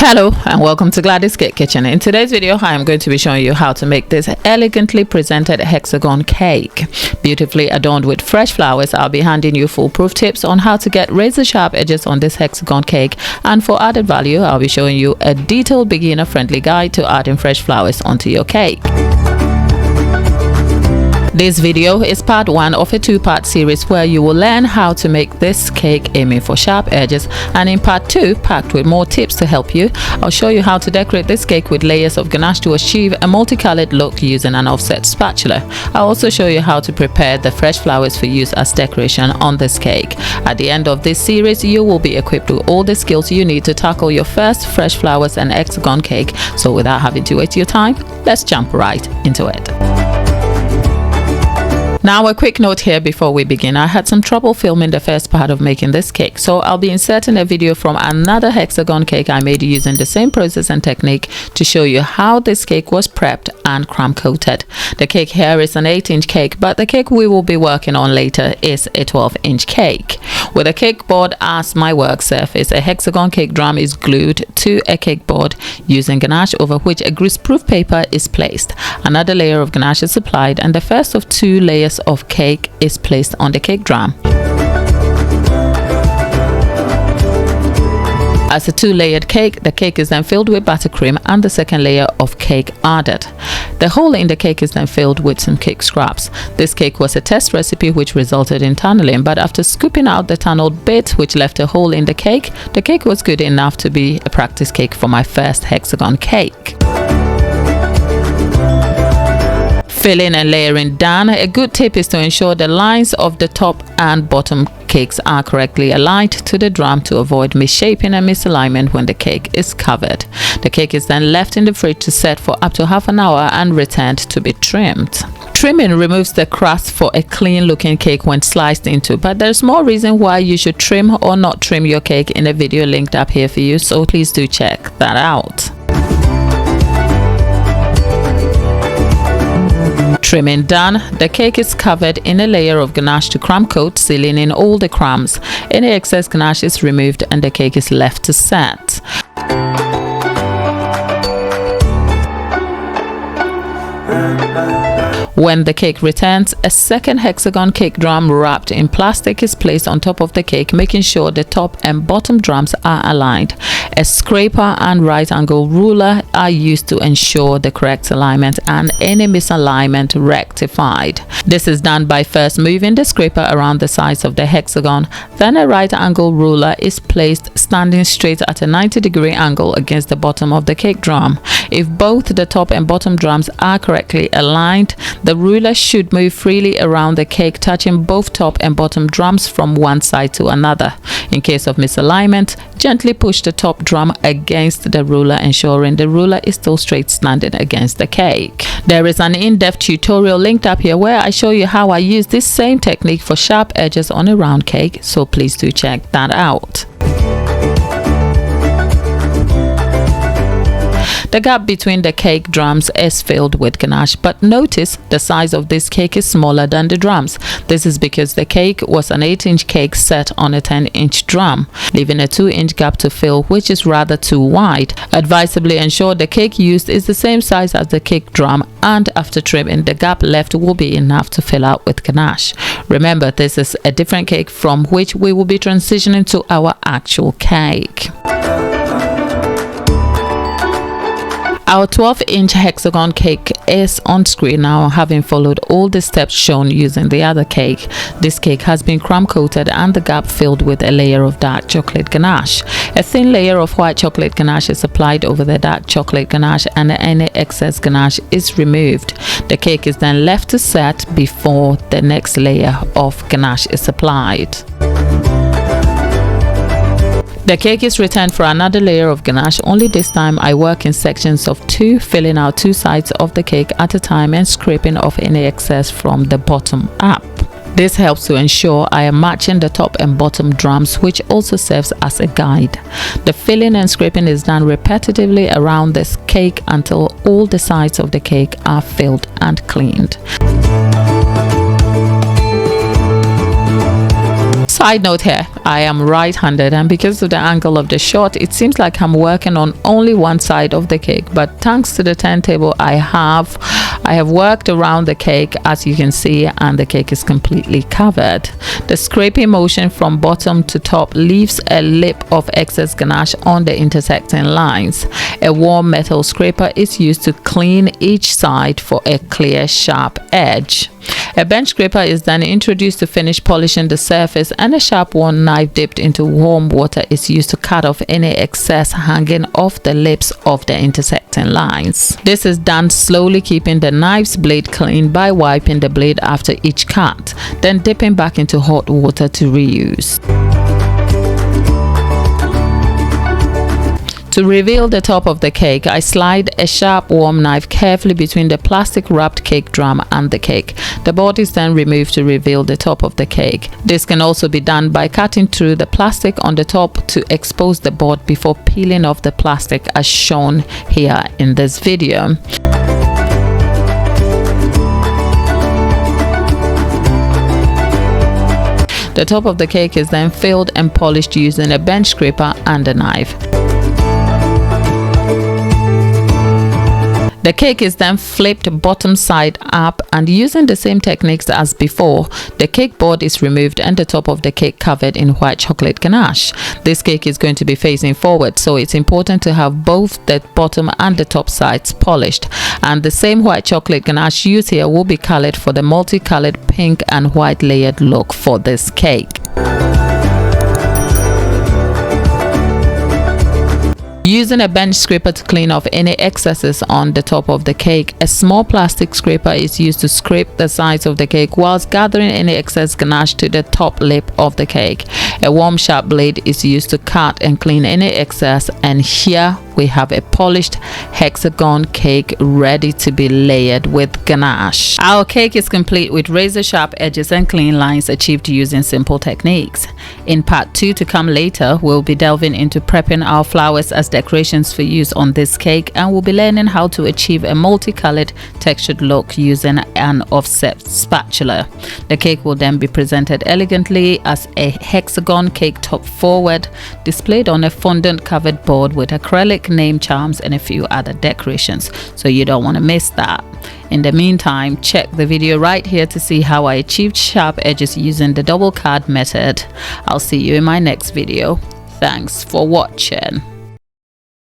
Hello and welcome to Gladys Cake Kitchen. In today's video I am going to be showing you how to make this elegantly presented hexagon cake, beautifully adorned with fresh flowers. I'll be handing you foolproof tips on how to get razor sharp edges on this hexagon cake, and for added value I'll be showing you a detailed beginner friendly guide to adding fresh flowers onto your cake. This video is part one of a two-part series where you will learn how to make this cake aiming for sharp edges, and in part two, packed with more tips to help you, I'll show you how to decorate this cake with layers of ganache to achieve a multicolored look using an offset spatula. I'll also show you how to prepare the fresh flowers for use as decoration on this cake. At the end of this series, you will be equipped with all the skills you need to tackle your first fresh flowers and hexagon cake. So without having to waste your time, let's jump right into it. Now a quick note here before we begin. I had some trouble filming the first part of making this cake, so I'll be inserting a video from another hexagon cake I made using the same process and technique to show you how this cake was prepped and crumb coated. The cake here is an 8-inch cake, but the cake we will be working on later is a 12-inch cake. With a cake board as my work surface, a hexagon cake drum is glued to a cake board using ganache, over which a greaseproof paper is placed. Another layer of ganache is applied, and the first of two layers of cake is placed on the cake drum. As a two-layered cake, the cake is then filled with buttercream and the second layer of cake added. The hole in the cake is then filled with some cake scraps. This cake was a test recipe which resulted in tunneling, but after scooping out the tunneled bit which left a hole in the cake was good enough to be a practice cake for my first hexagon cake. Filling and layering done, a good tip is to ensure the lines of the top and bottom cakes are correctly aligned to the drum to avoid misshapen and misalignment when the cake is covered. The cake is then left in the fridge to set for up to half an hour and returned to be trimmed. Trimming removes the crust for a clean looking cake when sliced into, but there's more reason why you should trim or not trim your cake in a video linked up here for you, so please do check that out. Trimming done, the cake is covered in a layer of ganache to crumb coat, sealing in all the crumbs. Any excess ganache is removed and the cake is left to set. When the cake returns, a second hexagon cake drum wrapped in plastic is placed on top of the cake, making sure the top and bottom drums are aligned. A scraper and right angle ruler are used to ensure the correct alignment and any misalignment rectified. This is done by first moving the scraper around the sides of the hexagon. Then a right angle ruler is placed standing straight at a 90-degree angle against the bottom of the cake drum. If both the top and bottom drums are correctly aligned, the ruler should move freely around the cake, touching both top and bottom drums from one side to another. In case of misalignment, gently push the top drum against the ruler, ensuring the ruler is still straight standing against the cake. There is an in-depth tutorial linked up here where I show you how I use this same technique for sharp edges on a round cake, so please do check that out. The gap between the cake drums is filled with ganache, but notice the size of this cake is smaller than the drums. This is because the cake was an 8-inch cake set on a 10-inch drum, leaving a 2-inch gap to fill, which is rather too wide. Advisably ensure the cake used is the same size as the cake drum, and after trimming, the gap left will be enough to fill out with ganache. Remember, this is a different cake from which we will be transitioning to our actual cake. Our 12-inch hexagon cake is on screen now, having followed all the steps shown using the other cake. This cake has been crumb coated and the gap filled with a layer of dark chocolate ganache. A thin layer of white chocolate ganache is applied over the dark chocolate ganache and any excess ganache is removed. The cake is then left to set before the next layer of ganache is applied. The cake is returned for another layer of ganache, only this time I work in sections of 2, filling out 2 sides of the cake at a time and scraping off any excess from the bottom up. This helps to ensure I am matching the top and bottom drums, which also serves as a guide. The filling and scraping is done repetitively around this cake until all the sides of the cake are filled and cleaned. Side note here, I am right-handed, and because of the angle of the shot, it seems like I'm working on only one side of the cake, but thanks to the turntable I have worked around the cake, as you can see, and the cake is completely covered. The scraping motion from bottom to top leaves a lip of excess ganache on the intersecting lines. A warm metal scraper is used to clean each side for a clear, sharp edge. A bench scraper is then introduced to finish polishing the surface, and a sharp one knife dipped into warm water is used to cut off any excess hanging off the lips of the intersecting lines. This is done slowly, keeping the knife's blade clean by wiping the blade after each cut, then dipping back into hot water to reuse. To reveal the top of the cake, I slide a sharp warm knife carefully between the plastic wrapped cake drum and the cake. The board is then removed to reveal the top of the cake. This can also be done by cutting through the plastic on the top to expose the board before peeling off the plastic, as shown here in this video. The top of the cake is then filled and polished using a bench scraper and a knife. The cake is then flipped bottom side up, and using the same techniques as before, the cake board is removed and the top of the cake covered in white chocolate ganache. This cake is going to be facing forward, so it's important to have both the bottom and the top sides polished. And the same white chocolate ganache used here will be colored for the multicolored pink and white layered look for this cake. Using a bench scraper to clean off any excesses on the top of the cake, a small plastic scraper is used to scrape the sides of the cake whilst gathering any excess ganache to the top lip of the cake. A warm sharp blade is used to cut and clean any excess, and here we have a polished hexagon cake ready to be layered with ganache. Our cake is complete with razor sharp edges and clean lines achieved using simple techniques. In part 2 to come later, we'll be delving into prepping our flowers as decorations for use on this cake, and we'll be learning how to achieve a multicolored textured look using an offset spatula. The cake will then be presented elegantly as a hexagon cake top forward, displayed on a fondant covered board with acrylic name charms and a few other decorations, so you don't want to miss that. In the meantime, check the video right here to see how I achieved sharp edges using the double card method. I'll see you in my next video. Thanks for watching.